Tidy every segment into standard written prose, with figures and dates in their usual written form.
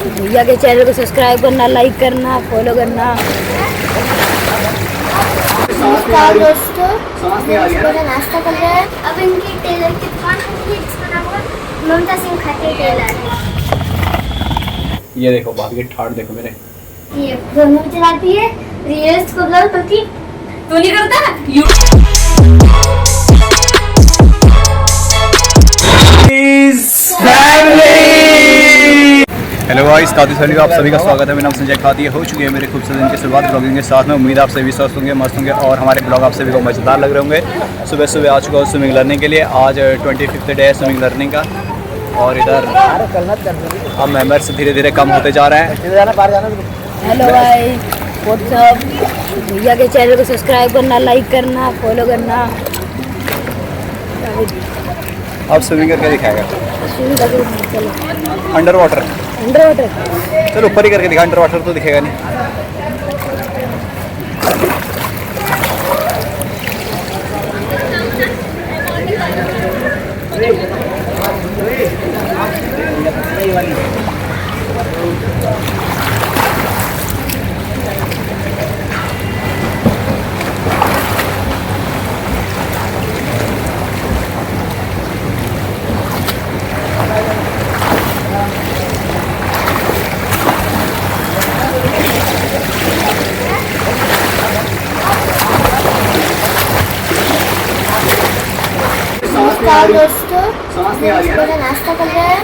भैया के चैनल को सब्सक्राइब करना, लाइक करना, फॉलो करना। नमस्कार दोस्तों, नाश्ता कर रहे हैं। अब इनकी टेलर की दुकान है जिसका नाम है ममता सिंह खाते टेलर। ये देखो भाभी के ठाट देखो मेरे, ये दोनों चलाती है रील्स को ब्लॉग करती। तू नहीं करता? हेलो गाइस, खाती सैली आप सभी का स्वागत है। मेरा नाम संजय खाती हो चुकी है मेरे खूबसूरत दिन की शुरुआत ब्लॉगिंग के साथ में। उम्मीद आप सभी स्वस्थ होंगे, मस्त होंगे और हमारे ब्लॉग आप सभी को मज़ेदार लग रहे होंगे। सुबह सुबह आ चुका हूँ स्विमिंग लर्निंग के लिए। आज 25th डे है स्विमिंग लर्निंग का और इधर अब मेंबर्स धीरे धीरे कम होते जा रहे हैं। हेलो भाई, व्हाट्सअप। भैया के चैनल को सब्सक्राइब करना, लाइक करना, फॉलो करना। अब स्विमिंग करके दिखाएगा चलो अंडर वाटर। अंडर वाटर चलो ऊपर ही करके दिखा, अंडर वाटर तो दिखेगा नहीं। नमस्कार दोस्तों, नाश्ता कर रहे हैं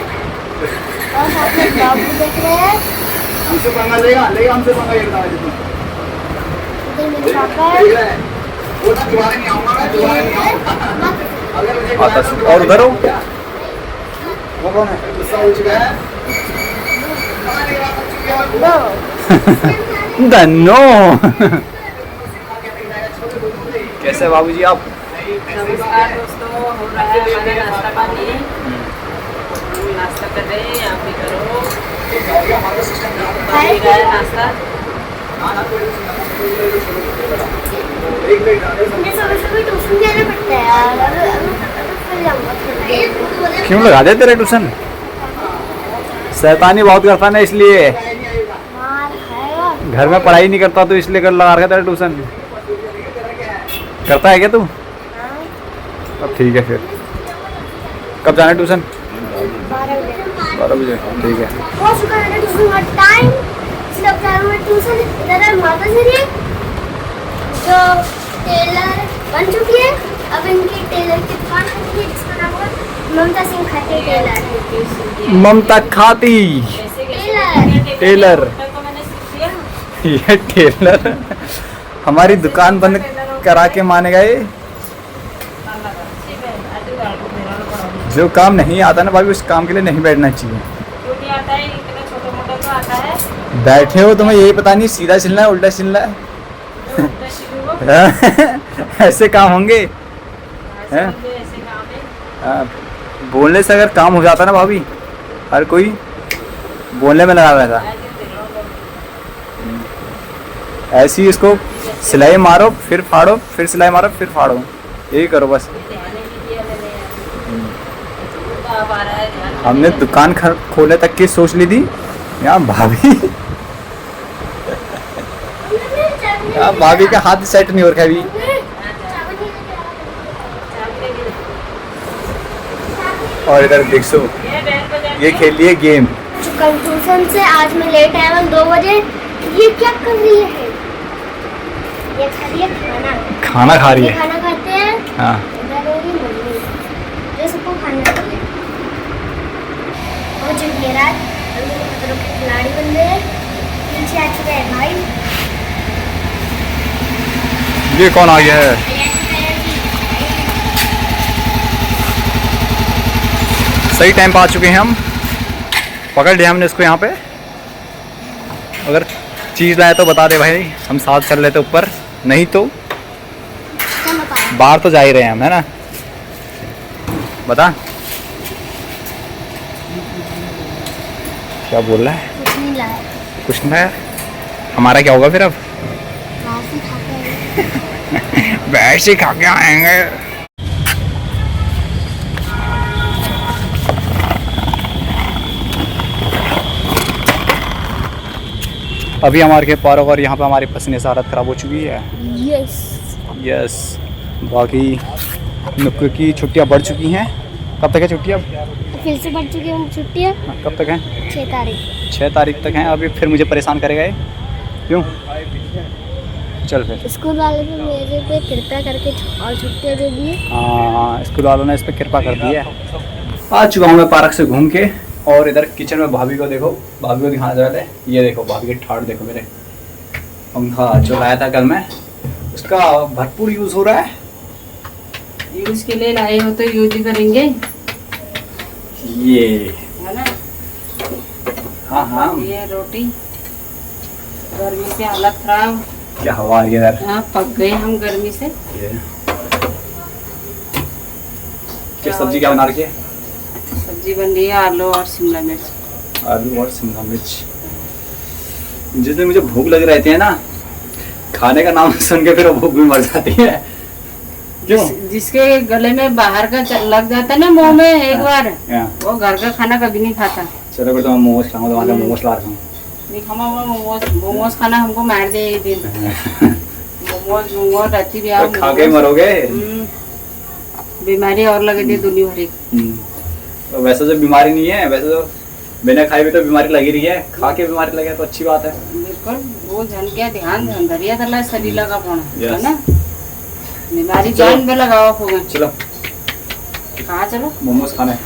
और साथ में ब्लॉग भी देख रहे हैं। हमसे पंगा लेगा, हमसे पंगा ये बता दे। इधर मेरे पापा है। वो दोबारा नहीं आऊंगा मैं, दोबारा नहीं आऊंगा अगर मुझे आता। और उधर हो, वो कौन है? गुस्सा हो चुका है धन्नो। कैसे बाबूजी आप? नमस्कार दोस्तों, हो रहा है हमारा नाश्ता पानी। नाश्ता कर रहे हैं, आप भी करो। बाकी का नाश्ता मुझे सुबह ट्यूशन जाना पड़ता है यार। फिर जाऊंगा थोड़ी देर। क्यों लगा दे तेरे ट्यूशन? शैतानी बहुत करता ना, इसलिए मार खाएगा। घर में पढ़ाई नहीं करता तो इसलिए कर लगा रखा तेरा ट्यूशन। करता है क्या तू? अब ठीक है, फिर कब जाना है ट्यूशन? 12 बजे। ठीक है। हो चुका है ट्यूशन का टाइम। सिर्फ मैं ट्यूशन इधर है माता श्री जो टेलर बन चुकी है। अब इनकी टेलर की दुकान है जिसका नाम है ममता सिंह खाते टेलर। ममता खाती टेलर। तो मैंने सीख लिया। ये टेलर हमारी दुकान बंद करा के माने गए। जो काम नहीं आता ना भाभी, उस काम के लिए नहीं बैठना चाहिए। क्यों नहीं आता है? इतना छोटा मोटा तो आता है। बैठे हो तुम्हें यही पता नहीं सीधा चलना है उल्टा चलना है। उल्टा शुरू हो। ऐसे काम होंगे हैं? ऐसे काम है। बोलने से अगर काम हो जाता ना भाभी, हर कोई बोलने में लगा रहता। ऐसे ही इसको सिलाई मारो फिर फाड़ो, फिर सिलाई मारो फिर फाड़ो, यही करो बस। हमने दुकान खोले तक की सोच ली थी, यहाँ भाभी यहाँ भाभी का हाथ सेट नहीं हो रखा अभी। और इधर देखो ये खेल लिए गेम। कल ट्यूशन से आज मैं लेट आया 2 बजे। ये क्या कर रही है? ये खा रही है खाना। खाना खा रही है? खाना खाते हैं। हाँ। इधर होगी मम्मी जो सबको खाना चाहिए। हो चुकी है रात। खतरों के खिलाड़ी बन गए हैं। पीछे आ चुका है भाई। ये कौन आ गया है? सही टाइम पे आ चुके हैं हम। पकड़ लिया हमने इसको यहाँ पे। अगर चीज़ लाए तो बता दे भाई, हम साथ चल रहे थे ऊपर, नहीं तो बाहर तो जा ही रहे हैं हम, है ना? बता क्या बोल रहा है? कुछ नहीं लाया। कुछ ना है। हमारा क्या होगा फिर अब? बासी खा के वैसे खा के आएंगे। अभी हमारे के पार्क और यहाँ पे हमारी पसीने से हालत ख़राब हो चुकी है। यस। यस। बाकी नुक्कू की छुट्टियाँ बढ़ चुकी हैं। कब तक है छुट्टियाँ? फिर से बढ़ चुकी हैं छुट्टियाँ। कब तक हैं? 6 तारीख। 6 तारीख तक हैं। अभी फिर मुझे परेशान करेगा ये, क्यों? चल फिर। स्कूल वाले ने मेरे पे कृपया करके और छुट्टियाँ दे दी। हाँ, स्कूल वालों ने इस पर कृपा कर दी है। आ चुका हूँ मैं पार्क से घूम के, और इधर किचन में भाभी को देखो, भाभी को दिखाना चाहते हैं। ये देखो भाभी के ठाट देखो, मेरे पंखा जो लाया था कल मैं, उसका भरपूर यूज़ हो रहा है। यूज के लिए लाए हो तो यूज ही करेंगे, ये है ना। हाँ हाँ, ये रोटी, गर्मी से हालत खराब। क्या हवा आ रही है यार। हाँ, पक गए हम गर्मी से। ये क्या सब्जी क्या बना रखी है? सब्जी बन रही है आलू और शिमला मिर्च। आलू और शिमला मिर्च। जिस दिन मुझे भूख लग रहती है ना, खाने का नाम सुन के फिर वो भूख भी मर जाती है। क्यों? जिसके गले में बाहर का लग जाता है ना मुंह में एक बार, हाँ। वो घर का खाना कभी नहीं खाता। चलो फिर तो मैं मोमोज खाऊंगा, तो मैं मोमोज ला रहा हूँ। नहीं खामा मोमोज खाना हमको मार दे एक दिन। मोमोज अच्छी भी आओ, तो खा के मरोगे। बीमारी और लगे थी दुनिया भरी। तो वैसे तो बीमारी नहीं है, वैसे तो बिना खाए भी तो बीमारी लगी रही है, खा के बीमारी लगे तो अच्छी बात है। बिल्कुल, वो जन क्या ध्यान धरिया तला शरीर लगा पाना, Yes. है ना। बीमारी जान पे लगाओ फोगन। चलो कहाँ चलो? मोमोज खाना है,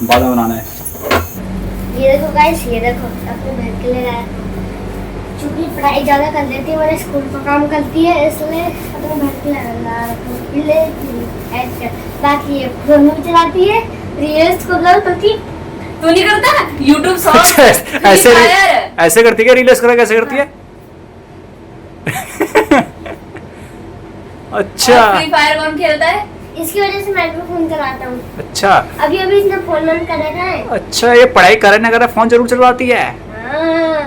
बाद में बनाना है। ये देखो गाइस, ये देखो अपने बहन के लिए लाया। चूंकि पढ़ाई ज़्यादा कर लेती है, मैंने स्कूल का काम करती है, इसलिए अपने बहन के लिए बाकी ये फोन भी चलाती है, रील्स को करती। तू नहीं करता यूट्यूब शॉर्ट्स? ऐसे करती है रील्स करा, कैसे करती है? अच्छा, फ्री फायर कौन खेलता है? इसकी वजह से मैं भी फोन चलाता हूँ। अच्छा अभी इसने फोन बंद कर रखा है। अच्छा, ये पढ़ाई करे ना करे फोन जरूर चलवाती है। हाँ।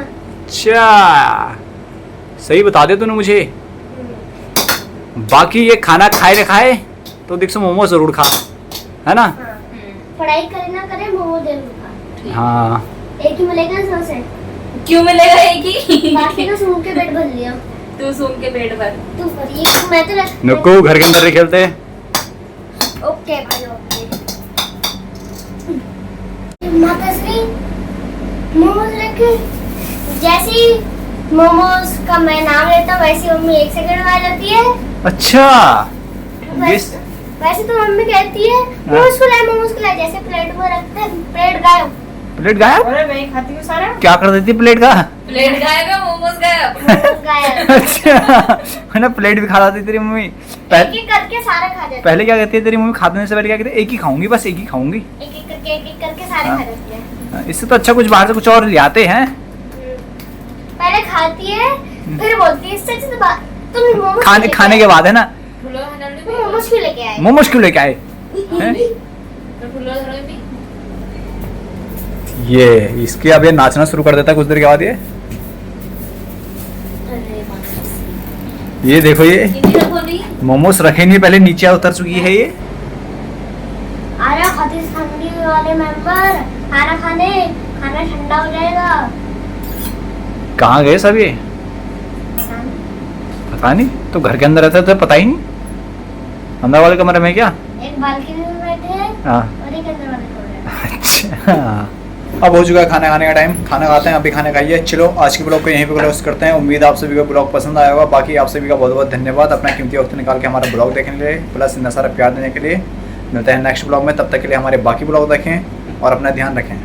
अच्छा, सही बता दे तूने मुझे। बाकी ये खाना खाए ना खाए तो देख सो मोमो जरूर खा, है ना। हाँ। पढ़ाई करे ना करे मोमो जरूर खा। हाँ, एक ही मिलेगा सौ से। क्यों मिलेगा एक ही? बाकी तो सूंघ के पेट भर लिया। तू सूंघ के पेट भर। तू भर, ये मैं तो नुक्कू घर के अंदर ही खेलते हैं। ओके भाई, ओके। माताश्री मोमोज रखे, जैसे ही मोमोज का मैं नाम लेता हूँ वैसे मम्मी 1 सेकंड में आ जाती है। अच्छा, वैसे तो मम्मी कहती है मोमोज को लाए, जैसे प्लेट में रखते हैं प्लेट गायब। प्लेट गायब? अरे मैं खाती हूँ सारा। क्या कर देती प्लेट का? प्लेट गायब है, मोमोज गायब। मोमोज गायब। अच्छा, है ना, प्लेट भी खा जाती तेरी मम्मी। एक एक करके सारा खा जाती है। पहले क्या कहती है तेरी मम्मी? खाने से पहले क्या कहती है? एक ही खाऊंगी, बस एक ही खाऊंगी। एक एक करके सारे हाँ। खा जाती है। इससे तो अच्छा कुछ बाहर से कुछ और ले आते हैं। पहले खाती है, फिर बोलती है इससे अच्छी बात तुम मोमोज खाने के बाद, है ना। तुम मोमोज क्यों लेके आए? मोमोज क्यों लेके आए हैं? ये इसके अब ये नाचना शुरू कर देता है कुछ देर के बाद। ये देखो, ये मोमोज रखे नहीं, पहले नीचे उतर चुकी है ये। अरे खतीस फैमिली वाले मेंबर खाना खाने, खाना ठंडा हो जाएगा। कहाँ गए सब ये? पता नहीं, तो घर के अंदर रहते तो पता ही नहीं। अंदर वाले कमरे में क्या? एक बालकनी में बैठे हैं हाँ, और एक अंदर वाले कमरे में। अच्छा। अब हो चुका है खाना खाने का टाइम, खाना खाते हैं, अभी खाना खाइए। चलो आज के ब्लॉग को यहीं पे क्लोज करते हैं। उम्मीद आप सभी को ब्लॉग पसंद आया होगा। बाकी आप सभी का बहुत बहुत धन्यवाद अपना कीमती वक्त निकाल के हमारा ब्लॉग देखने के लिए, प्लस इतना सारा प्यार देने के लिए। मिलते हैं नेक्स्ट ब्लॉग में, तब तक के लिए हमारे बाकी ब्लॉग देखें और अपना ध्यान रखें।